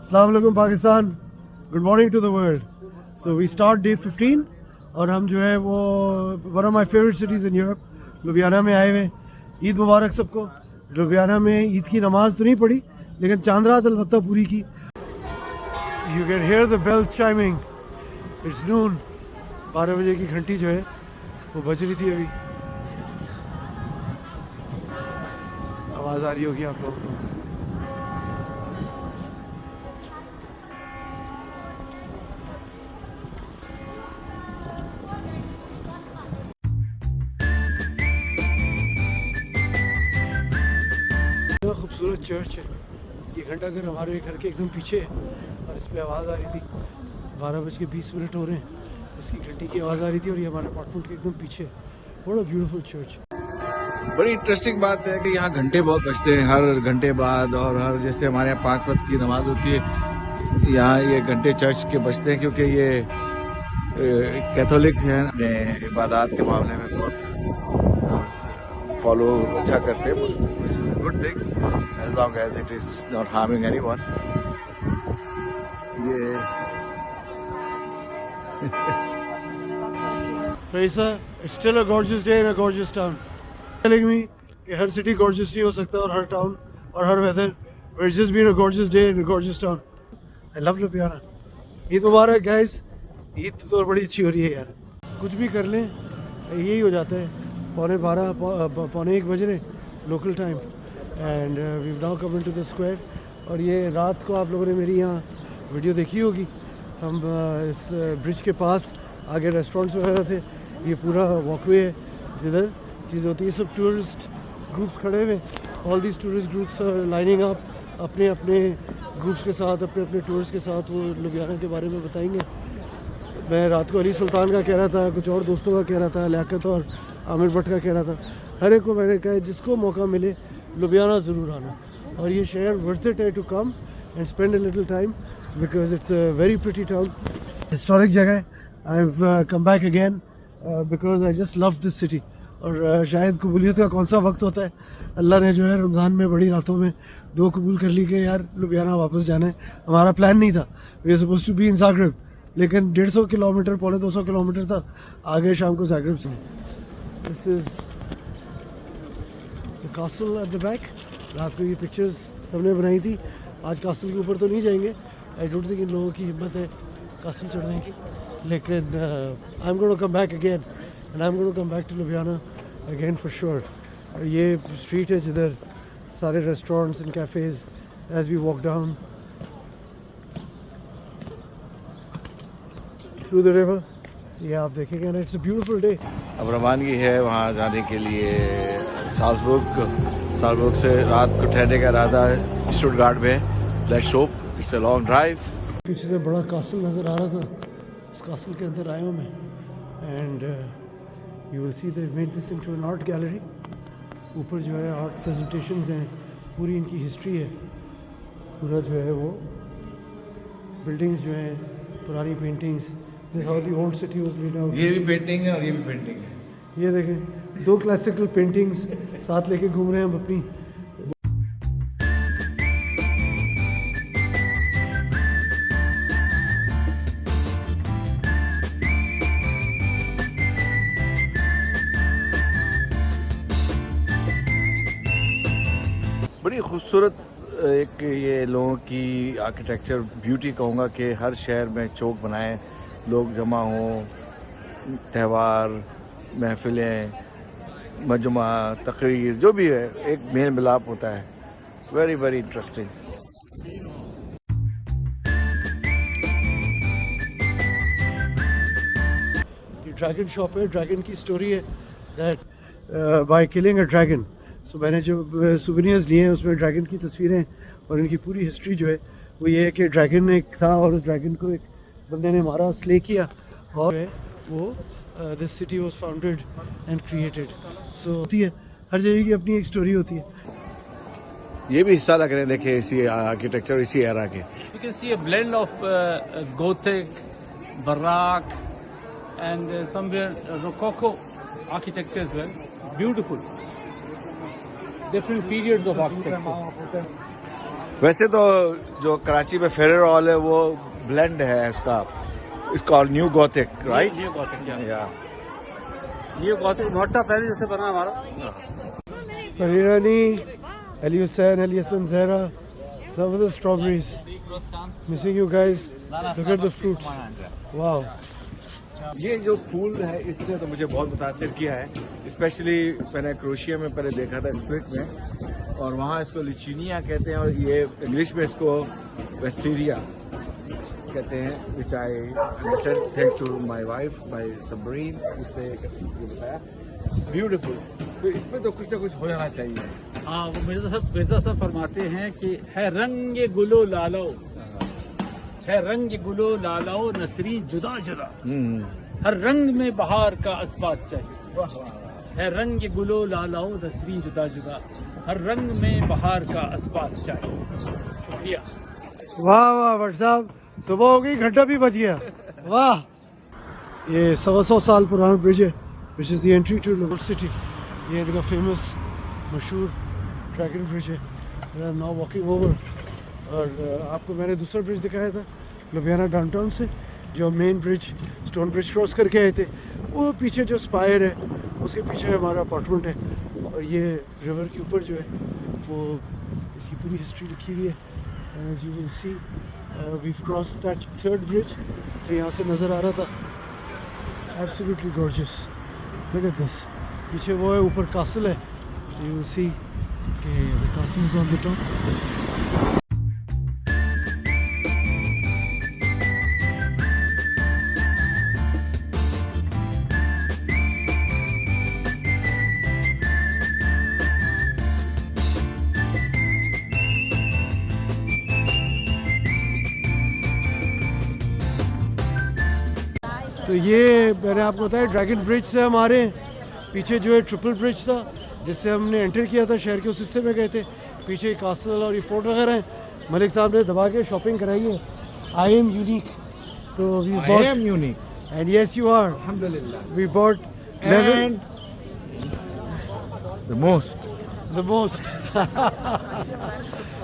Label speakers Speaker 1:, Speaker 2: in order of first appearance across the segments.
Speaker 1: अस्सलाम वालेकुम Pakistan, good morning to the world. So we start day 15 और हम जो है वो one of my favourite cities in Europe लुधियाना में आए हुए। ईद मुबारक सबको। लुधियाना में ईद की नमाज तो नहीं पढ़ी लेकिन चांद रात अलबत्ता पूरी की। You can hear the bells chiming, it's noon. 12 बजे की घंटी जो है वो बज रही थी अभी। आवाज़ आ रही होगी आप लोगों को। खूबसूरत चर्च है ये। घंटा घर हमारे घर के एकदम पीछे है और इस पर आवाज़ आ रही थी। 12:20 हो रहे हैं, इसकी घंटी की आवाज़ आ रही थी और ये हमारे अपार्टमेंट के एकदम पीछे है। बड़ा ब्यूटीफुल चर्च।
Speaker 2: बड़ी इंटरेस्टिंग बात है कि यहाँ घंटे बहुत बजते हैं हर घंटे बाद, और हर जैसे हमारे यहाँ 5 वक्त की नमाज होती है यहाँ ये घंटे चर्च के बजते हैं, क्योंकि ये कैथोलिक हैं, अपने इबादत के मामले में बहुत फॉलो अच्छा करते हैं, good thing as long as it is not harming anyone. ये
Speaker 1: Raisa, it's still a gorgeous day in a gorgeous town. Telling me कि हर सिटी gorgeous नहीं हो सकता और हर टाउन और हर weather, but it's just been a gorgeous day in a gorgeous town. I love Ljubljana. Eid Mubarak guys. Eid तो बड़ी अच्छी हो रही है यार। कुछ भी कर लें यही हो जाता है। 12:15 पौने 1 बज रहे local time and we now come into the square. और ये रात को आप लोगों ने मेरी यहाँ वीडियो देखी होगी। हम इस ब्रिज के पास आगे रेस्टोरेंट्स वगैरह थे। ये पूरा वॉकवे है जिधर चीज़ होती है। सब टूरिस्ट ग्रुप्स खड़े हुए। All these tourist groups lining up अपने अपने ग्रुप्स के साथ, अपने अपने टूरिस्ट के साथ वो लुधियाना के बारे में बताएंगे। मैं रात को अली सुल्तान का कह रहा था, कुछ और दोस्तों का कह रहा था, लियाकत और आमिर भट्ट का कह रहा था। हर एक को मैंने कहा जिसको मौका मिले लुधियाना ज़रूर आना। और ये शहर वर्थ इट है to come and spend a little time because it's a very pretty town, historic जगह है। I have come back again because I just love this city. और शायद कबूलियत का कौन सा वक्त होता है, अल्लाह ने जो है रमज़ान में बड़ी रातों में दुआ कबूल कर ली कि यार लुधियाना वापस जाना है। हमारा प्लान नहीं था, we are supposed to be in Zagreb, लेकिन 150 किलोमीटर पौने 200 किलोमीटर था आगे शाम को ज़ाग्रेब से। This is the castle at the back. रात को ये पिक्चर्स हमने बनाई थी। आज कासल के ऊपर तो नहीं जाएंगे, आई डोंट थिंक इन लोगों की हिम्मत है कासल चढ़ने की, लेकिन I am going to come back again and I am going to come back to लुधियाना अगेन फॉर श्योर। और ये स्ट्रीट है जिधर सारे restaurants and cafes as we walk down through the river. ये आप देखेंगे ना, इट्स अ ब्यूटीफुल डे।
Speaker 2: अब रवानगी है वहाँ जाने के लिए साल्सबर्ग से रात को ठहरने का इरादा है स्टुटगार्ट में। Let's hope it's a long drive.
Speaker 1: पीछे से बड़ा कासल नज़र आ रहा था, उस कासल के अंदर आया हूँ मैं and you will C they made this into an art gallery. ऊपर जो है आर्ट प्रेजेंटेशंस हैं, पूरी इनकी हिस्ट्री है। पूरा जो है वो बिल्डिंग्स जो हैं, पुरानी paintings, how the old city was laid out.
Speaker 2: ये भी पेंटिंग है और ये भी पेंटिंग है।
Speaker 1: ये देखें 2 क्लासिकल पेंटिंग्स साथ लेके घूम रहे हैं हम अपनी।
Speaker 2: बड़ी खूबसूरत एक ये लोगों की आर्किटेक्चर ब्यूटी कहूँगा कि हर शहर में चौक बनाए, लोग जमा हों, त्यौहार, महफिलें, मजमा, तकरीर जो भी है, एक मेल मिलाप होता है। Very very interesting.
Speaker 1: Dragon shop है। ड्रैगन की स्टोरी है that by killing a dragon. So मैंने जो सुवेनियर्स लिए हैं उसमें ड्रैगन की तस्वीरें और इनकी पूरी हिस्ट्री जो है वो ये है कि ड्रैगन एक था और उस ड्रैगन को एक बंदे ने मारा, स्ले किया और वो this city was founded and created. So होती है, हर जगह की अपनी एक स्टोरी होती है।
Speaker 2: ये भी हिस्सा लग रहे हैं, देखिए इसी आर्किटेक्चर, इसी एरा के।
Speaker 3: You can see a blend of Gothic, Baroque, and somewhere Rococo architecture as well. Beautiful. Different periods of architecture.
Speaker 2: वैसे तो जो कराची में फेरर हॉल है वो ब्लेंड है इसका, इसका new Gothic, right?
Speaker 3: New Gothic,
Speaker 2: या
Speaker 3: ये गॉथिक बहुत था पहले जैसे बना हमारा.
Speaker 1: Parirani, Ali Hussain, Ali Hassan Zahra, some of the strawberries. Missing you guys. Look at the fruits. Wow.
Speaker 2: ये जो फूल है इसने तो मुझे बहुत मुतासिर किया है. स्पेशली मैंने क्रोशिया में पहले देखा था, स्प्लिट में, और वहाँ इसको लिचीनिया कहते हैं और ये इंग्लिश में इसको वेस्टीरिया कहते हैं, which I understand thanks to my wife, my Sabreen, उसने ये बताया. ब्यूटीफुल. तो इसमें तो कुछ ना कुछ हो जाना चाहिए.
Speaker 3: हाँ, वो मिर्जा साहब फरमाते हैं कि है रंग गुलो लालो, है रंग गुलो लालो नसरी जुदा जुदा, हर रंग में बहार का अस्बात चाहिए. है रंग गुलो लालो नसरी जुदा जुदा, हर रंग में बहार का अस्बात चाहिए. शुक्रिया.
Speaker 1: वाह वाह भट्ट साहब, सुबह हो गई, घंटा भी बज गया. वाह. ये 125 साल पुराना ब्रिज है, which is the entry to Lahore city. ये इनका फेमस मशहूर ड्रैगन ब्रिज है. I am now walking over. और आपको मैंने दूसरा ब्रिज दिखाया था लुधियाना डाउनटाउन से, जो main bridge stone bridge cross करके आए थे. वो पीछे जो स्पायर है उसके पीछे हमारा अपार्टमेंट है. और ये रिवर के ऊपर जो है वो इसकी पूरी हिस्ट्री लिखी हुई है. As you will see we cross that third bridge. तो यहाँ से नज़र आ रहा था. Absolutely gorgeous. Look at this. पीछे वो है, ऊपर कासल है. यू विल सी कि the castle is on the top. तो ये मैंने आपको बताया ड्रैगन ब्रिज से हमारे पीछे जो है ट्रिपल ब्रिज था जिससे हमने एंटर किया था शहर के उस हिस्से में गए थे. पीछे कासल और ये फोर्ट वगैरह हैं. मलिक साहब ने दबा के शॉपिंग कराई है. I am unique. तो we bought,
Speaker 2: I am unique.
Speaker 1: And yes you are.
Speaker 2: Alhamdulillah.
Speaker 1: We bought
Speaker 2: And the most.
Speaker 1: the most.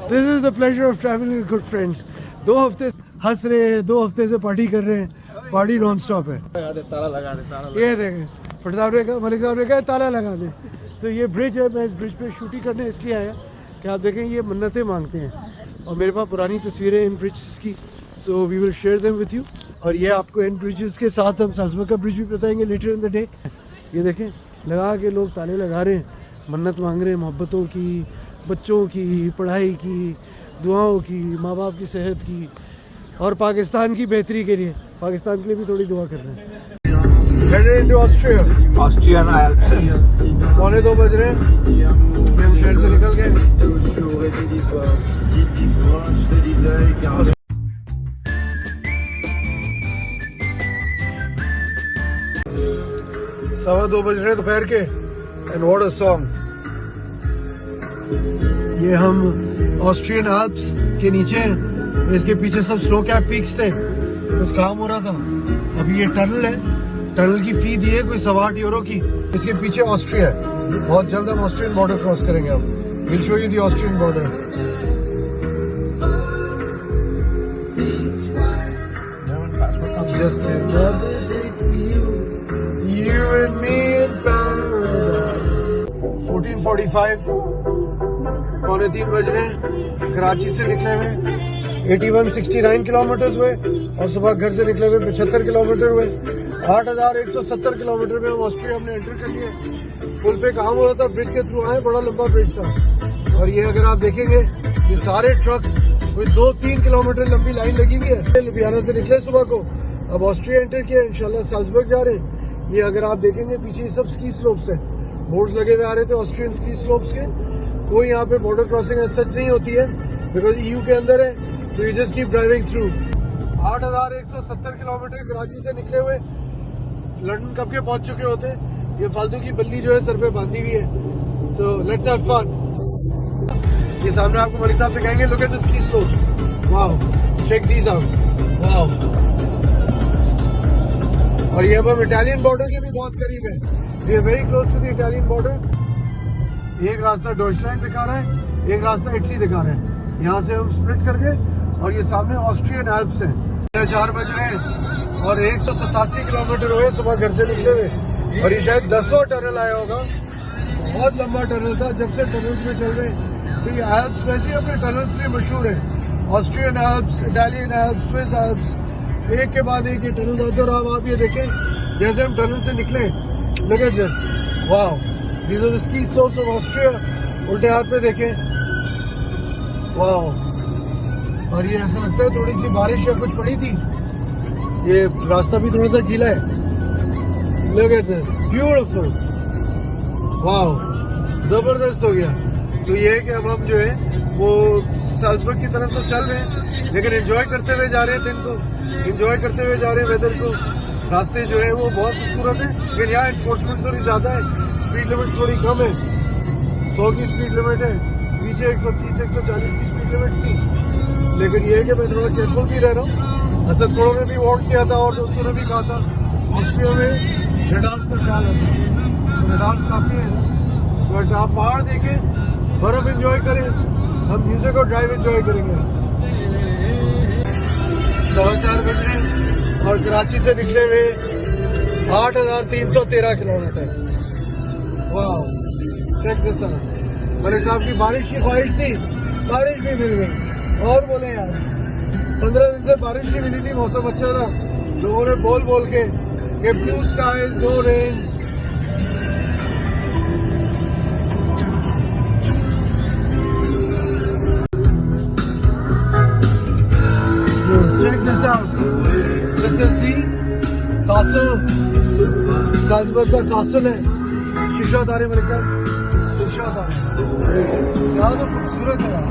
Speaker 1: This is the pleasure of traveling with good friends. 2 हफ्ते हंस रहे हैं, 2 हफ्ते से पार्टी कर रहे हैं. पार्टी नॉन स्टॉप है.
Speaker 2: ताला लगा दे, ताला
Speaker 1: ये देखें, फट साहब ने कहा, मलिक साहब ने कहा ताला लगा दे. सो ये ब्रिज है. मैं इस ब्रिज पे शूटिंग करने इसलिए आया कि आप देखें ये मन्नतें मांगते हैं. और मेरे पास पुरानी तस्वीरें इन ब्रिज की. So we will share them with you. और ये आपको इन ब्रिजेस के साथ हम साल्जबर्ग का ब्रिज भी बताएंगे लेटर इन द डे. ये देखें, लगा के लोग ताले लगा रहे हैं, मन्नत मांग रहे हैं मोहब्बतों की, बच्चों की, पढ़ाई की, दुआओं की, माँ बाप की सेहत की, और पाकिस्तान की बेहतरी के लिए. पाकिस्तान के लिए भी थोड़ी दुआ कर रहे हैं. Headed into Austria.
Speaker 2: Austrian Alps.
Speaker 1: 1:45 बज रहे हैं. हम शहर से निकल गए. सवा 2 बज रहे हैं दोपहर के. And what a song. ये हम ऑस्ट्रियन आल्प्स के नीचे हैं. इसके पीछे सब स्नो कैप पीक्स थे. कुछ काम हो रहा था. अभी ये टनल है. टनल की फी दी है कोई 8 यूरो की. इसके पीछे ऑस्ट्रिया है. बहुत जल्द हम ऑस्ट्रियन बॉर्डर क्रॉस करेंगे. हम will show you the Austrian border. Just another day for you, you and me in paradise. 14:45, 2:45 बज रहे हैं. कराची से निकले हुए 8169 किलोमीटर हुए और सुबह घर से निकले हुए 75 किलोमीटर हुए. 8170 किलोमीटर में हम ऑस्ट्रिया हमने एंटर कर लिया. पुल पे काम हो रहा था, ब्रिज के थ्रू आए. बड़ा लंबा ब्रिज था. और ये अगर आप देखेंगे ये सारे ट्रक्स कोई 2-3 किलोमीटर लंबी लाइन लगी हुई है. लुधियाना से निकले सुबह को, अब ऑस्ट्रिया एंटर किया. इंशाल्लाह साल्जबर्ग जा रहे हैं. ये अगर आप देखेंगे पीछे सब स्की स्लोप्स है. बोर्ड्स लगे हुए आ रहे थे ऑस्ट्रियन स्की स्लोप्स के. कोई यहाँ पे बॉर्डर क्रॉसिंग सच नहीं होती है बिकॉज EU के अंदर है. तो you just keep driving through. 8170 kilometre Karachi से निकले हुए. लंदन कब के पहुंच चुके होते. ये फालतू की बल्ली जो है सर पे बांधी हुई है. So let's have fun. ये सामने आपको मलिक साहब दिखाएंगे. Look at the ski slopes. Wow, check these out. Wow. और ये अब हम इटालियन बॉर्डर के भी बहुत करीब है. We are very close to the Italian border. एक रास्ता डॉइचलैंड दिखा रहा है, एक रास्ता इटली दिखा रहा है. यहाँ से हम स्प्लिट करके, और ये सामने ऑस्ट्रियन एल्प्स हैं। 4 बज रहे हैं और 187 किलोमीटर हुए सुबह घर से निकले हुए, और ये शायद 10वां टनल आया होगा। बहुत लंबा टनल था। जब से टनल्स में चल रहे हैं, तो ये एल्प्स वैसे ही अपने टनल्स लिए मशहूर है। Austrian Alps, Italian Alps, Swiss Alps, एक के बाद एक ये टनल आते हैं। और आप ये देखें, जैसे हम टनल से निकले, look at this, wow, these are the ski slopes of Austria. उल्टे हाथ पे देखें, वाओ। और ये ऐसा लगता है थोड़ी सी बारिश या कुछ पड़ी थी। ये रास्ता भी थोड़ा सा गीला है। Look at this, beautiful, wow, जबरदस्त हो गया। तो ये है कि अब हम जो है वो साल्जबर्ग की तरफ तो चल रहे हैं, लेकिन एंजॉय करते हुए जा रहे हैं, दिन को एंजॉय करते हुए जा रहे हैं, वेदर को। रास्ते जो है वो बहुत खूबसूरत है, लेकिन यहाँ एनफोर्समेंट थोड़ी ज्यादा है, स्पीड लिमिट थोड़ी कम है। 100 की स्पीड लिमिट है, पीछे 130-140 की स्पीड लिमिट थी। लेकिन ये है कि मैं थोड़ा केयरफुल भी रह रहा हूँ। असद कोड़ों ने भी वॉर्न किया था और दोस्तों ने भी कहा था, ऑस्ट्रिया में रेडार्स का ख्याल रखना। रेडार्स काफी है, बट आप पहाड़ देखें, बर्फ एंजॉय करें, हम म्यूजिक और ड्राइव एंजॉय करेंगे। 4:15 बज रहे हैं और कराची से निकले हुए 8,313 किलोमीटर। वाह, चेक दिस आउट। मलिक साहब की बारिश की ख्वाहिश थी, बारिश भी मिल गई। और बोले यार, 15 दिन से बारिश नहीं मिली थी, मौसम अच्छा था। लोगों ने बोल बोल के कि blue skies, no rain. Check this out. This is the castle. Salzburg का कासल है। शीशाधारी मलिक साहब, शीशाधारी। यहाँ तो खूबसूरत है यार,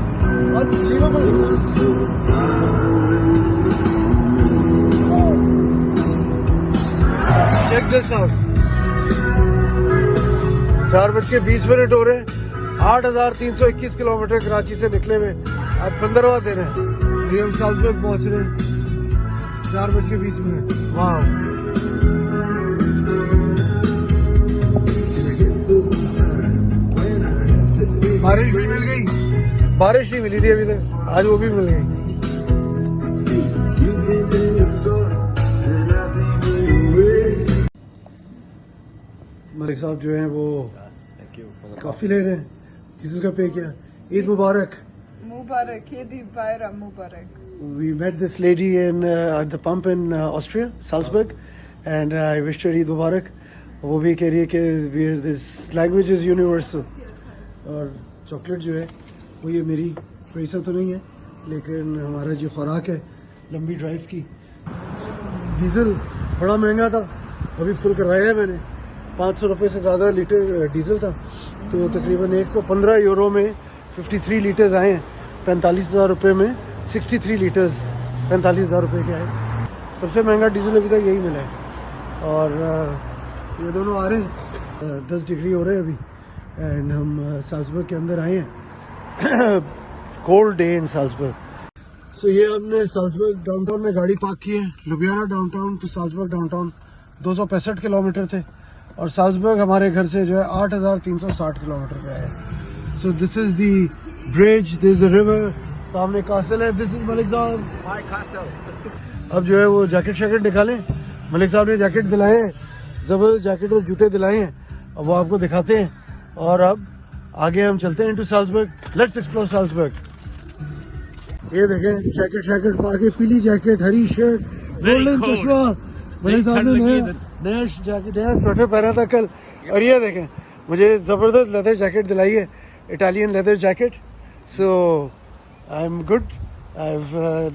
Speaker 1: अनबिलीवेबल। Check this out. 4:20 हो रहे हैं। 8,321 किलोमीटर कराची से निकले हुए, आज 15वां दिन है। हम साल्जबर्ग पहुंच रहे हैं 4:20। वाह, बारिश भी मिल गई। बारिश नहीं मिली थी अभी तक, आज वो भी मिल गई। मलिक साहब जो हैं वो काफी ले रहे हैं। किसी का पे किया। ईद मुबारक।
Speaker 4: Mubarak, Eid Bayram Mubarak.
Speaker 1: We met this lady in at the pump in Austria, Salzburg, and I wished her Eid Mubarak. वो भी कह रही है कि this language is universal. और चॉकलेट जो है वो ये मेरी पैसा तो नहीं है, लेकिन हमारा जो खुराक है लंबी ड्राइव की। डीजल बड़ा महंगा था, अभी फुल करवाया है मैंने। 500 रुपये से ज़्यादा लीटर डीजल था, तो तकरीबन 115 यूरो में 53 लीटर्स आए हैं। 45,000 रुपये में 63 लीटर्स 45,000 रुपये के आए। सबसे महंगा डीजल अभी तक यही मिला है। और ये दोनों आ रहे हैं, 10 डिग्री हो रहे हैं अभी, एंड हम साल्जबर्ग के अंदर आए हैं। Cold day in Salzburg. So ये हमने साल्जबर्ग डाउनटाउन में गाड़ी पार्क की है। Ljubljana downtown to Salzburg downtown 265 kilometre थे, और साल्जबर्ग हमारे घर से जो है 8,360 किलोमीटर पे है। So this is the bridge, this the river, सामने कासल है। दिस इज मलिक साहब, हाय कासल। अब जो है वो जैकेट शैकेट निकालें। मलिक साहब ने जैकेट दिलाए हैं, जबरदस्त जैकेट और जूते दिलाए हैं, अब वो आपको दिखाते हैं। और अब आगे हम चलते हैं into Salzburg. Let's explore Salzburg. ये देखें, जैकेट शैकेट पा के, पीली जैकेट, हरी शर्ट, गोल्डन चश्मा। मलिक साहब ने नया जैकेट, नया स्वेटर पहना था कल। और ये देखें, मुझे जबरदस्त लेदर जैकेट दिलाई है, Italian leather jacket. So I am good. I have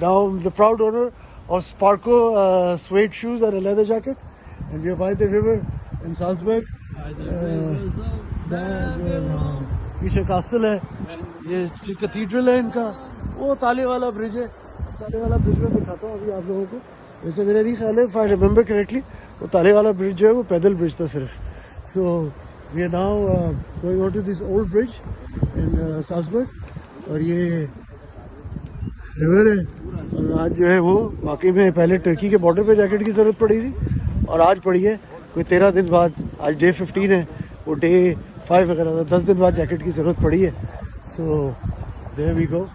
Speaker 1: now the proud owner of Sparko suede shoes and a leather jacket, and we are by the river in Salzburg. पीछे castle है, ये cathedral है इनका। वो ताले वाला bridge है, ताले वाला ब्रिज में दिखाता हूँ अभी आप लोगों को। वैसे मेरा नहीं ख्याल है, if I remember correctly, वो ताले वाला ब्रिज जो है वो पैदल ब्रिज था सिर्फ। So we are now going on to this old bridge in Salzburg, और ये रिवर है। और आज जो है वो वाकई में, पहले टर्की के बॉर्डर पे जैकेट की ज़रूरत पड़ी थी, और आज पड़ी है कोई 13 दिन बाद। आज डे 15 है, वो डे 5 वगैरह था, 10 दिन बाद जैकेट की ज़रूरत पड़ी है। So there we go.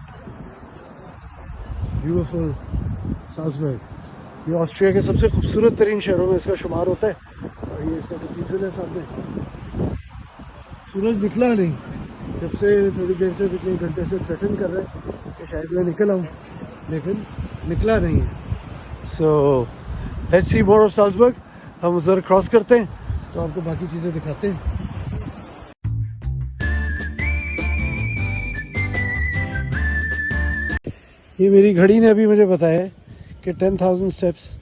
Speaker 1: Beautiful Salzburg. ये ऑस्ट्रिया के सबसे खूबसूरत तरीन शहरों में इसका शुमार होता है। और ये इसका कैथीड्रल है सामने। सूरज निकला नहीं, जब से थोड़ी देर से पिछले घंटे से थ्रेटन कर रहा है कि शायद मैं निकल आऊँ, लेकिन निकला नहीं है। So let's see more of Salzburg. हम उधर क्रॉस करते हैं तो आपको बाकी चीज़ें दिखाते हैं। ये मेरी घड़ी ने अभी मुझे बताया है कि 10,000 स्टेप्स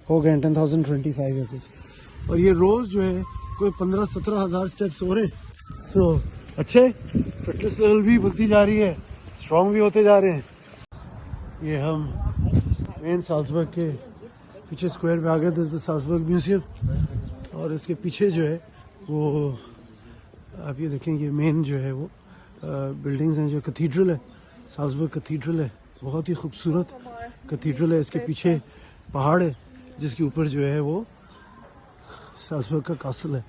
Speaker 1: हो गए, 10,025 है कुछ। और ये रोज़ जो है कोई 15-17 हज़ार स्टेप्स हो रहे हैं। सो अच्छे फिटनेस लेवल भी बढ़ती जा रही है, स्ट्रॉन्ग भी होते जा रहे हैं। ये हम मेन साल्जबर्ग के पीछे स्क्वायर पे आ गए। This the Salzburg museum. और इसके पीछे जो है वो आप ये देखें, ये मेन जो है वो बिल्डिंग्स हैं। जो कैथीड्रल है, साल्जबर्ग कैथीड्रल है, बहुत ही खूबसूरत कैथीड्रल है। इसके पीछे पहाड़ है जिसके ऊपर जो है वो साल्जबर्ग का कासल है।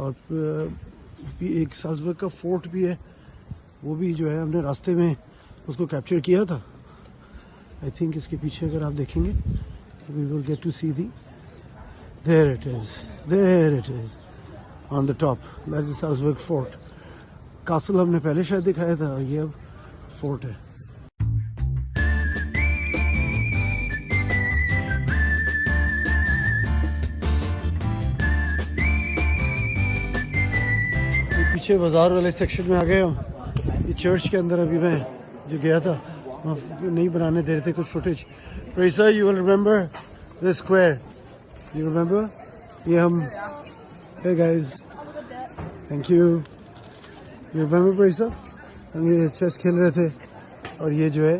Speaker 1: और एक साल्जबर्ग का फोर्ट भी है, वो भी जो है हमने रास्ते में उसको कैप्चर किया था। आई थिंक इसके पीछे अगर आप देखेंगे we will get to see the, there it is on the top, that is Salzburg fort. Castle हमने पहले शायद दिखाया था, और ये अब फोर्ट है। पीछे बाजार वाले सेक्शन में आ गए हम। ये चर्च के अंदर अभी मैं जो गया था वहाँ नहीं बनाने दे रहे थे कुछ फुटेज। पैसा you will remember the square, you remember? ये हम, hey guys, thank you, you remember पैसा? हम ये चेस खेल रहे थे और ये जो है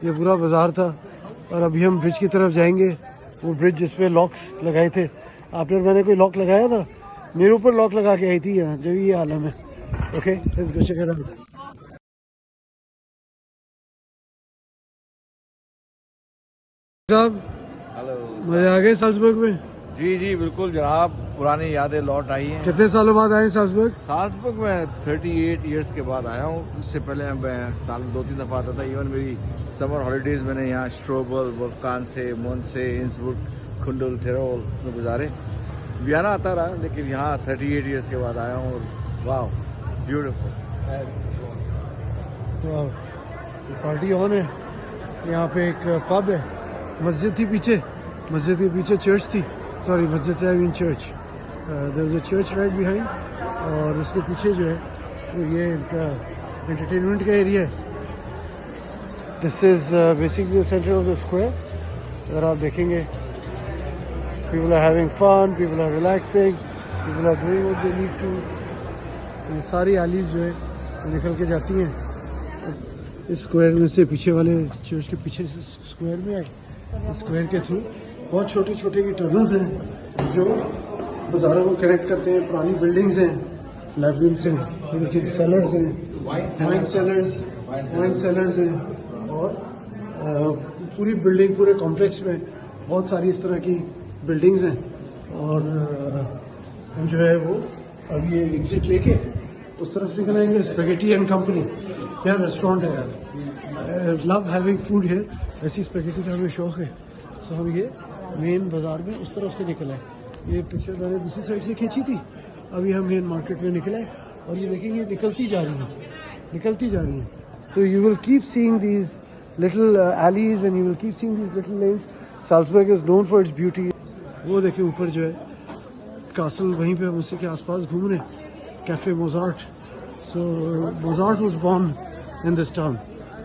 Speaker 1: ये पूरा बाजार था। और अभी हम ब्रिज की तरफ जाएंगे, वो ब्रिज जिसपे लॉक्स लगाए थे। आपने और मैंने कोई लॉक लगाया था? मेरे ऊपर लॉक लगा के आई थी यहाँ, जब ये आलम है। Okay, let's go check it out. साहब,
Speaker 2: हेलो,
Speaker 1: मजे आ गए साल्जबर्ग में?
Speaker 2: जी जी बिल्कुल जनाब, पुरानी यादें लौट आई हैं।
Speaker 1: कितने सालों बाद आए साल्जबर्ग?
Speaker 2: साल्जबर्ग में 38 इयर्स के बाद आया हूँ। उससे पहले मैं साल में 2-3 दफा आता था। इवन मेरी समर हॉलीडेज मैंने यहाँ स्ट्रोबल, वोल्फगांसे, मोन्से, इंसब्रुक, खुंडल, थिरोल में गुजारे। वियना आता रहा, लेकिन यहाँ 38 इयर्स के बाद आया हूँ। वाह, ब्यूटीफुल।
Speaker 1: पार्टी ऑन है। यहाँ पे एक पब है, मस्जिद थी पीछे, मस्जिद के पीछे चर्च थी। सॉरी, मस्जिद से I mean church. There is a church right behind. और उसके पीछे जो है वो ये एंटरटेनमेंट का एरिया है। This is basically the centre of the square. अगर आप देखेंगे, people are having fun, people are relaxing, people are doing what they need to। ये सारी एलीज जो है निकल के जाती हैं इस स्क्वायर में से। पीछे वाले चर्च के पीछे से स्क्वायर में आए। स्क्वायर के थ्रू बहुत छोटे छोटे की टनल्स हैं जो बाजारों को कनेक्ट करते हैं। पुरानी बिल्डिंग्स हैं, लैबिरिंथ्स हैं, देखिए सेलर्स हैं, वाइन सेलर्स हैं। और पूरी बिल्डिंग, पूरे कॉम्प्लेक्स में बहुत सारी इस तरह की बिल्डिंग्स हैं। और हम जो है वो अब ये एग्जिट लेके उस तरफ निकल आएंगे। स्पेगेटी एंड कंपनी, क्या रेस्टोरेंट है यार। I love having food here. ऐसी स्पेगेटी का हमें शौक है। सो हम ये मेन बाजार में उस तरफ से निकल आए। ये पिक्चर मैंने दूसरी साइड से खींची थी। अभी हम मेन मार्केट में निकले और ये देखेंगे निकलती जा रही है। So you will keep seeing these little allies and you will keep seeing these little lens. Salzburg is known for its beauty. वो देखिए ऊपर जो है कासल, वहीं पे हम उसी के आसपास घूम रहे हैं। Cafe Mozart. So Mozart was born in this town.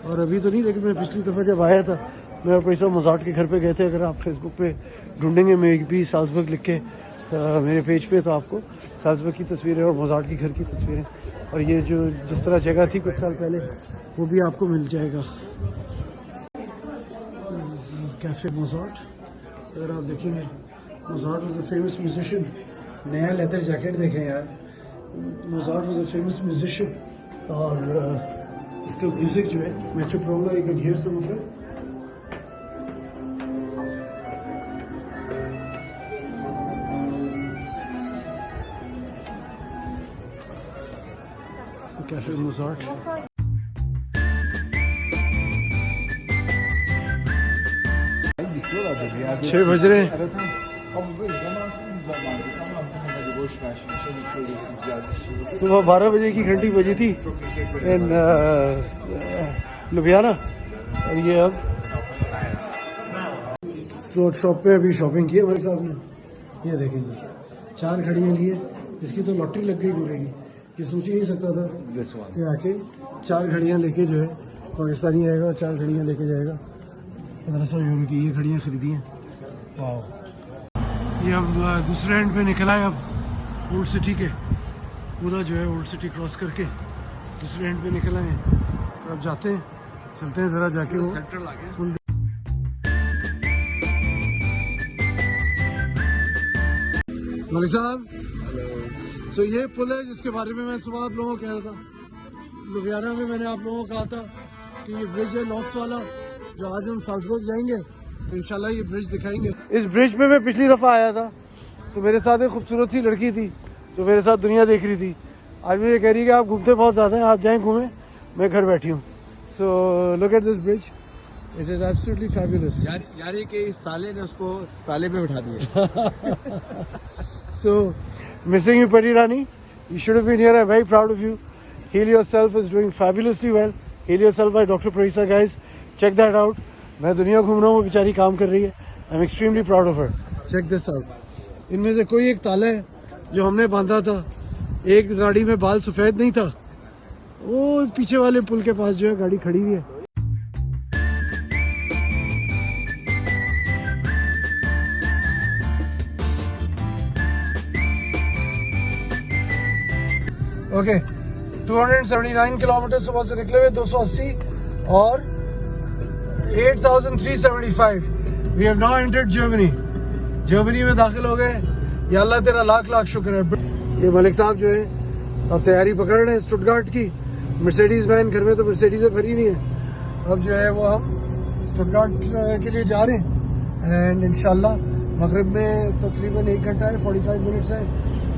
Speaker 1: और अभी तो नहीं, लेकिन मैं पिछली दफ़ा जब आया था, मैं और पैसा मोजार्ट के घर पे गए थे। अगर आप फेसबुक पे ढूंढेंगे मे बी साल्जबर्ग लिख के मेरे पेज पे, तो आपको साल्जबर्ग की तस्वीरें और मोजार्ट की घर की तस्वीरें और ये जो जिस तरह जगह थी कुछ साल पहले, वो भी आपको मिल जाएगा। Cafe Mozart. अगर आप देखेंगे, Mozart was a famous musician. नया लेदर जैकेट देखें यार। Mozart was a famous musician. और इसका म्यूजिक जो है, मैं चुप रहूँगा, you can hear some of it. Cafe Mozart. 6 बज रहे हैं.
Speaker 5: Ama böyle zamansız bir zamandı. Tamam hadi boş ver şimdi şöyle gideceğiz.
Speaker 1: सुबह 12 बजे की घंटी बजी थी
Speaker 5: Çok teşekkür ederim.
Speaker 1: इन लुधियाना और ये अब रोड शॉप पे अभी शॉपिंग की है हमारे साहब ने. ये देखें जी 4 घड़ियाँ लिए. इसकी तो लॉटरी लग गई पूरे की. ये सोच ही नहीं सकता था कि आके 4 घड़ियाँ लेके जो है पाकिस्तानी आएगा और 4 घड़ियाँ लेके जाएगा. 1500 यूरो की ये घड़ियाँ खरीदी हैं. वाह. ये अब दूसरे एंड पे निकला है. अब ओल्ड सिटी के पूरा जो है ओल्ड सिटी क्रॉस करके दूसरे एंड पे निकल आए हैं. और अब जाते हैं, चलते हैं जरा जाके वो सेंट्रल आ गया पुल. मलिक साहब, सो ये पुल है जिसके बारे में मैं सुबह आप लोगों को कह रहा था. लुधियाना में मैंने आप लोगों को कहा था कि ये ब्रिज है लॉक्स वाला, जो आज हम साल्सबर्ग जाएंगे तो इंशाल्लाह ये ब्रिज दिखाएंगे. इस ब्रिज पे मैं पिछली दफा आया था तो मेरे साथ एक खूबसूरत सी लड़की थी जो मेरे साथ दुनिया देख रही थी. आज मुझे कह रही है कि आप घूमते बहुत ज़्यादा हैं, आप जाएं घूमें, मैं घर बैठी हूँ. So look at this bridge, it is absolutely fabulous.
Speaker 2: यानी कि इस ताले ने उसको ताले पे बिठा दिया.
Speaker 1: So missing you Pari Rani, you should have been here. I'm very proud of you. Heal Yourself is doing fabulously well. Heal Yourself by Dr. Parisa, guys. Check that out. मैं दुनिया घूम रहा हूँ, वो बेचारी काम कर रही है. I'm extremely proud of her. Check this out. इनमें से कोई एक ताला है जो हमने बांधा था. एक गाड़ी में बाल सफेद नहीं था. वो पीछे वाले पुल के पास जो है गाड़ी खड़ी हुई है. ओके 279 किलोमीटर सुबह से निकले हुए. 280 और 8375. We have now entered Germany. Germany में दाखिल हो गए. या अल्लाह तेरा लाख लाख शुक्र है. ये मलिक साहब जो है अब तैयारी पकड़ रहे हैं स्टुटगार्ट की. मर्सिडीज वैन घर में तो मर्सिडीज भरी नहीं है. अब जो है वो हम स्टुटगार्ट के लिए जा रहे हैं. एंड इंशाल्लाह मगरिब में तकरीबन 1 घंटा है, 45 मिनट्स है.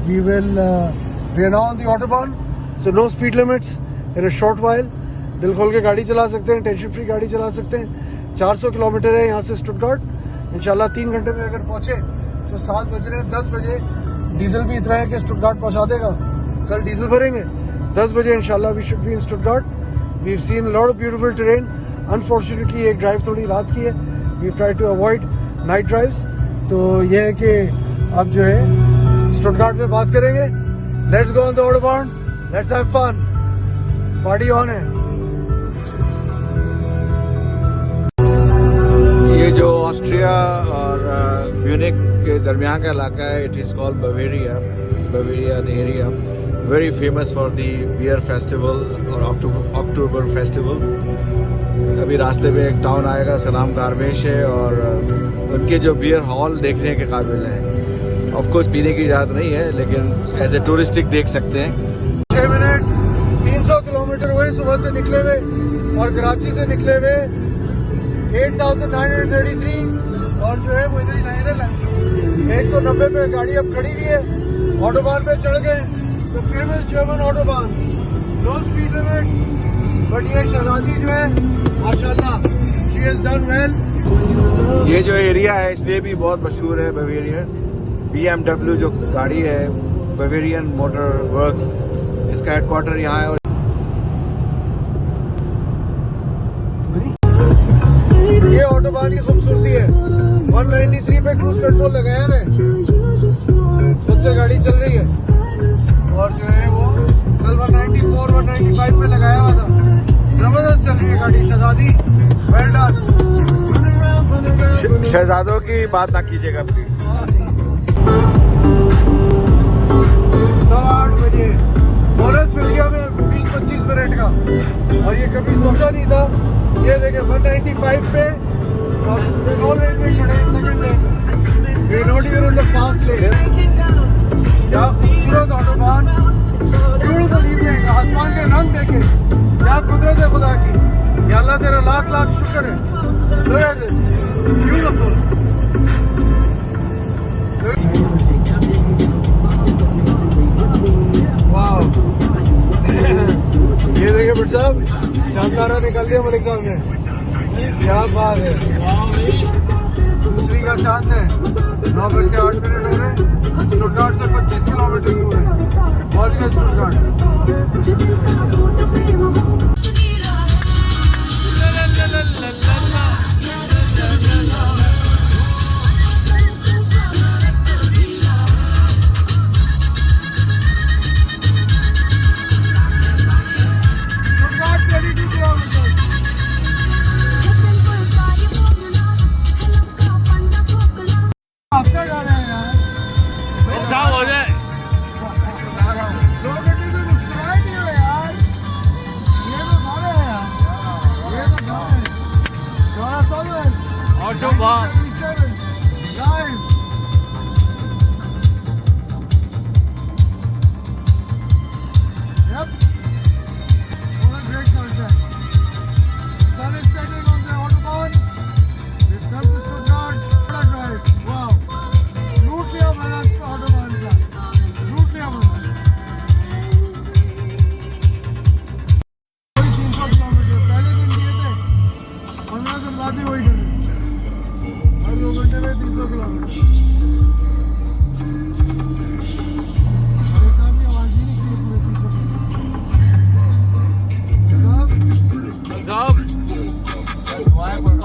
Speaker 1: We are now on the autobahn, so no speed limits in a short while. दिल खोल के गाड़ी चला सकते हैं, टेंशन फ्री गाड़ी चला सकते हैं. 400 किलोमीटर है यहाँ से स्टुटगार्ट. इंशाल्लाह 3 घंटे में अगर पहुंचे तो 7 बज रहे हैं. 10 बजे डीजल भी इतना है कि स्टुटगार्ट पहुंचा देगा. कल डीजल भरेंगे 10 बजे इंशाल्लाह we should be in Stuttgart. We have seen a lot of beautiful terrain. Unfortunately एक ड्राइव थोड़ी रात की है. We try to avoid night drives. तो ये है कि अब जो है स्टुटगार्ट में बात करेंगे. Let's go on the autobahn, let's have fun. Party on है.
Speaker 2: ये जो ऑस्ट्रिया और म्यूनिक के दरमियान का इलाका है, it is called Bavarian area. Very famous for the beer festival और अक्टूबर फेस्टिवल. अभी रास्ते में एक टाउन आएगा, उसका नाम गार्मेश है, और उनके जो बियर हॉल देखने के काबिल है. ऑफ कोर्स पीने की इजाजत नहीं है, लेकिन एज ए टूरिस्टिक देख सकते हैं.
Speaker 1: 6 मिनट 300 किलोमीटर हुए सुबह से निकले हुए. और कराची से निकले हुए 8933. और जो है वो इधर ही इधर 190 पे गाड़ी अब खड़ी हुई है. ऑटोबान पे चढ़ गए. तो famous German autobahn, no speed limits. But ये शहजादी जो है माशाल्लाह शी हैज डन वेल.
Speaker 2: ये जो एरिया है इसलिए भी बहुत मशहूर है बवेरिया. BMW जो गाड़ी है, बवेरियन मोटर वर्क्स, इसका हेडक्वार्टर यहाँ है. और
Speaker 1: ये ऑटोबान की खूबसूरती है. 193 पे क्रूज कंट्रोल लगाया है, सबसे गाड़ी चल रही है. और जो है वो कल 194 195 पे लगाया हुआ था. जबरदस्त चल रही है गाड़ी. शहजादी वेल डन.
Speaker 2: शहजादों की बात ना कीजिएगा प्लीज.
Speaker 1: 8:30 बजे बोनस मिल गया हमें 20-25 मिनट का. और ये कभी सोचा नहीं था. ये देखे 195 पे और टोल रेट में खड़े सेकंड में. We not even on the fast lane. क्या खूबसूरत ऑटोबान. Beautiful evening. आसमान के रंग देखे, क्या कुदरत है खुदा की. या अल्लाह तेरा लाख लाख शुक्र है. Look at this. Beautiful. वाह. ये देखिए बट साहब, शानदारा निकाल दिया मलिक साहब ने. क्या बात है. क्या शांत है। 9:08 हो रहे हैं। स्टुटगार्ट से 25 किलोमीटर दूर है। पहुंच गए स्टुटगार्ट। आपका गाना है यार।
Speaker 3: साहब हो जाए
Speaker 1: 2 घंटे से मुस्कुराए नहीं हो यार। ये तो गाने हैं यार। ये तो गाने हैं। Dora Summers,
Speaker 3: autobahn
Speaker 1: 1977, live. Yep. What a great concert. Sun is setting on the Autobahn. We've come to Stuttgart. What a drive. Wow. लूट लिया मैंने Autobahn का। लूट लिया मैंने। वही 300 किलोमीटर पहले दिन किए थे। 15 दिन बाद ही वही करें। हर 2 घंटे में 300 किलोमीटर। अरे काम की आवाज ही नहीं की पूरे 300 किलोमीटर।
Speaker 3: साहब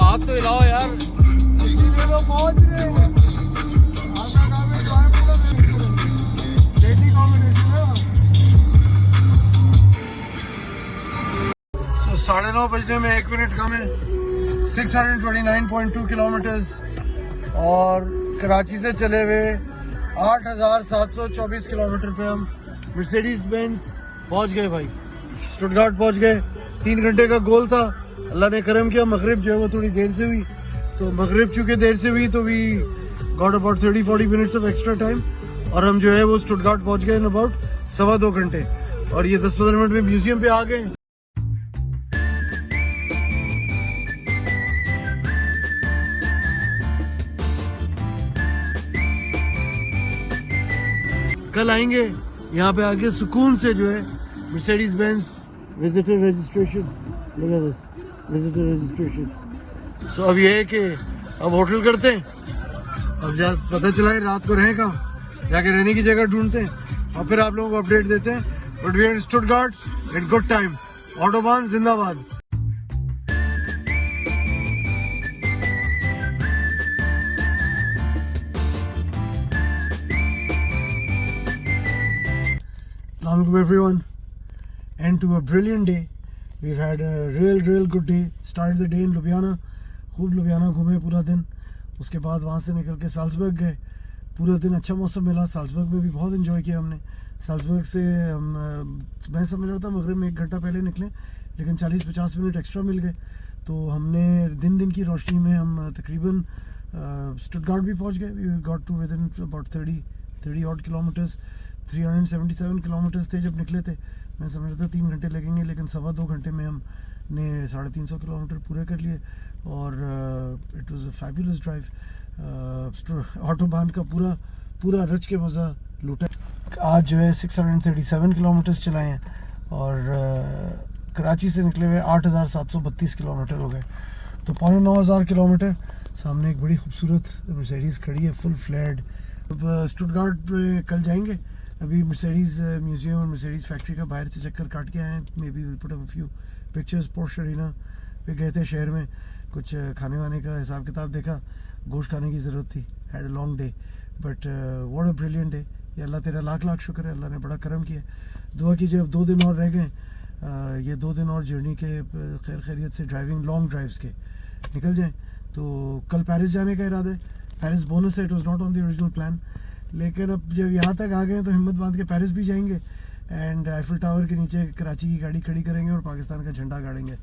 Speaker 3: हाथ तो हिलाओ यार।
Speaker 1: इसीलिए लोग पहुंच रहे हैं। आपका काम है ड्राइव पूरा डेडली कॉम्बिनेशन है। So 9:30 बजने में 1 मिनट कम है। 629.2 किलोमीटर्स और कराची से चले हुए 8,724 किलोमीटर पे हम मर्सिडीज बेंज पहुंच गए भाई। स्टुटगार्ट पहुंच गए। 3 घंटे का गोल था। अल्लाह ने करम किया। मगरिब जो है वो थोड़ी देर से हुई। तो मगरिब चूंकि देर से हुई तो we got about 30-40 minutes of extra time और हम जो है वो स्टुटगार्ट पहुंच गए इन अबाउट 2.25 घंटे और ये 10-15 मिनट में म्यूजियम पे आ गए। कल आएंगे यहाँ पे आके सुकून से जो है Mercedes Benz visitor registration visitor registration. So अब ये है कि अब होटल करते हैं। अब पता चला है रात को रहें कहाँ, जाके रहने की जगह ढूंढते हैं और फिर आप लोगों को अपडेट देते हैं। But we are in Stuttgart at good time. Autobahn जिंदाबाद। Assalamualaikum everyone, and to a brilliant day. We've had a real good day. Started the day in Ljubljana. खूब लुबियाना घूमे पूरा दिन। उसके बाद वहाँ से निकल के साल्सबर्ग गए। पूरा दिन अच्छा मौसम मिला। साल्सबर्ग में भी बहुत एंजॉय किया हमने। साल्सबर्ग से हम मैं समझ रहा था मगरिब में 1 घंटा पहले निकले, लेकिन 40-50 मिनट एक्स्ट्रा मिल गए। तो हमने दिन की रोशनी में हम तकरीबन स्टुटगार्ट भी पहुँच गए। We got to within about 30 odd kilometres. 377 kilometres थे जब निकले थे। मैं समझ रहा था 3 घंटे लगेंगे, लेकिन 2.25 घंटे में हमने 350 किलोमीटर पूरे कर लिए और it was a fabulous drive. Autobahn का पूरा रच के मज़ा लूटा। आज जो है 637 किलोमीटर्स चलाए हैं और कराची से निकले हुए 8,732 किलोमीटर हो गए। तो 9,500 किलोमीटर। सामने एक बड़ी खूबसूरत मर्सिडीज़ खड़ी है फुल फ्लैड। अब स्टुटगार्ट में कल जाएंगे। अभी मर्सिडीज़ म्यूजियम और मर्सिडीज़ फैक्ट्री का बाहर से चक्कर काट के आए हैं। Maybe will put up a few pictures. Porsche arena पे गए थे शहर में, कुछ खाने वाने का हिसाब किताब देखा। गोश्त खाने की ज़रूरत थी। Had a long day but what a brilliant day. ये अल्लाह तेरा लाख शुक्र है। अल्लाह ने बड़ा करम किया। दुआ कीजिए अब 2 दिन और रह गए। ये 2 दिन और जर्नी के खैर खैरियत से ड्राइविंग लॉन्ग ड्राइव्स के निकल जाएँ। तो कल पेरिस जाने का इरादा है। पेरिस बोनस है। It was not on the original plan, लेकिन अब जब यहाँ तक आ गए तो हिम्मत बांध के पेरिस भी जाएंगे एंड आईफिल टावर के नीचे कराची की गाड़ी खड़ी करेंगे और पाकिस्तान का झंडा गाड़ेंगे।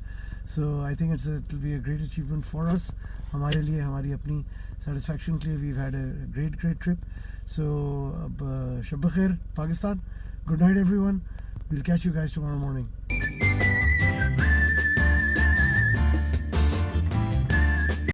Speaker 1: So I think it will be a great achievement for us. हमारे लिए, हमारी अपनी सेटिस्फैक्शन के लिए we had a great trip. So अब शब बखैर Pakistan. Good night everyone. Will catch you guys tomorrow morning.